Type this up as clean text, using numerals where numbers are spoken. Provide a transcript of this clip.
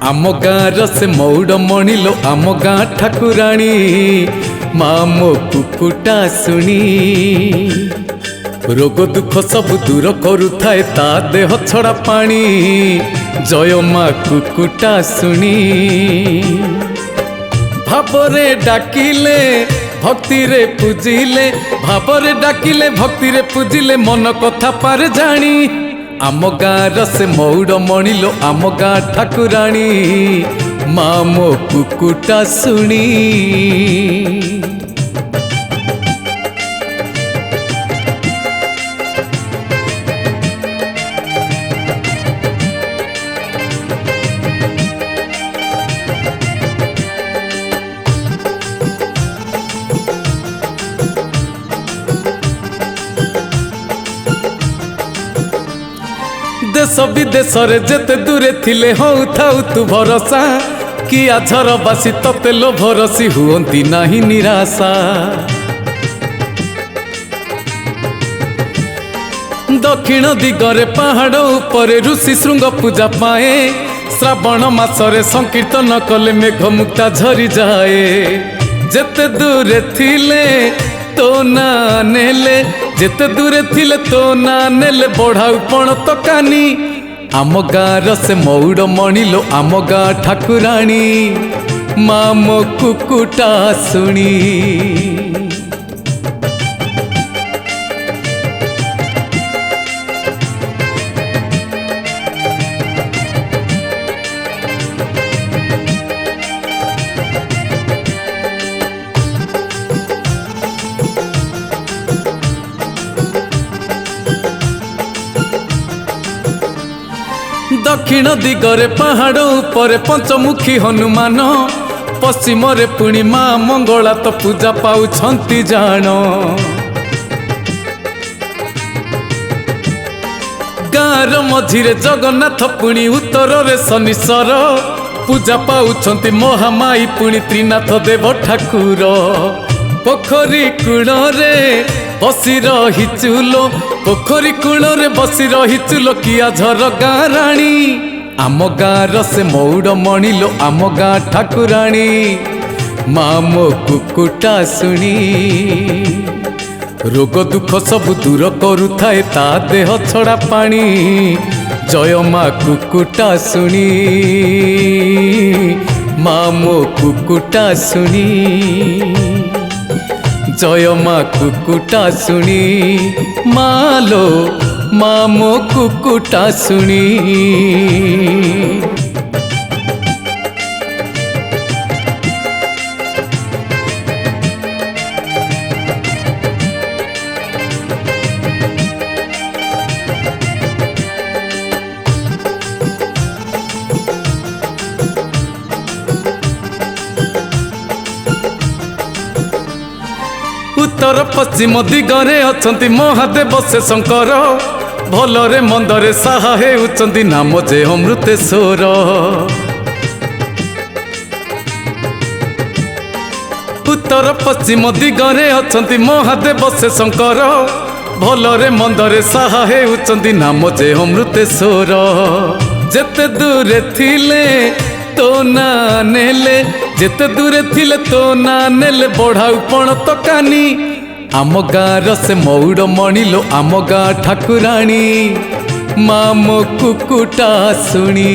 आम गाँव से मौड़ मणिलो आम गाँ ठाकुराणी माँ मो कुकुटा शुणी रोग दुख सब दूर करुथाए ता देह छड़ा पानी जय माँ कुकुटा शुणी भावरे डाकिले भक्ति रे पूजिले भावरे डाकिले भक्ति रे पूजिले मन कथा पार जानी आम गाँव से मौड़ मणिलो आम गाँ ठाकुराणी माँ मो कुकुटा शुणी देश विदेश जेते दूरे थिले हऊ थाऊ तू भरोसा कि आझर बासी तते लो भरसी हुअंती नाही निराशा। दक्षिण दिगरे पहाड़ उपरे ऋषि श्रृंग पूजा पाए श्रावण मासरे संकीर्तन कले मेघ मुक्ता झरी जाए जेते दूरे थिले तो ना नेले जेते दूरे थिले तो ना नेले बढ़ाऊ पण तो कानी आम गाँव से मौड़ मणिलो आम गाँ ठाकुराणी माँ मो कुकुटा शुणी दक्षिण दिगरे पहाड़ उपरे पंचमुखी हनुमान पश्चिम रे पुणी माँ मंगला तो पूजा पाउछंती जान गाँव मझिरे जगन्नाथ पुणी उत्तर रे शनिश्वर पूजा पाउछंती महामाई पुणी त्रिनाथ देव ठाकुर पोखरी कूल रे बसी रहीचुलो पोखरी कूल रे बसी रहीचुलो किया झर गाँ राणी आम गाँव से मौड़ मणिलो आम गाँ ठाकुराणी माँ मो कुकुटा शुणी रोग दुख सब दूर करुथाए ता देह छड़ा पानी जय माँ कुकुटा शुणी माँ मो कुकुटा शुणी जय माँ कुकुटा शुणी मालो माँ मो कुकुटा शुणी उत्तर पश्चिम दिगरे अछंती महादेव से शंकर भलरे मंदरे साहा हेउचंती नाम जे अमृतेश्वर उत्तर पश्चिम दिगरे अछंती महादेव से शंकर भलरे मंदरे साहा हेउचंती नाम जे अमृतेश्वर जेते दूरे थिले तो ना नेले जेते दूरे थिले तो ना नेले बढ़ाऊ पण तो कानी आम गाँव से मौड़ मणिलो आम गाँ ठाकुराणी माँ मो कुकुटा शुणी।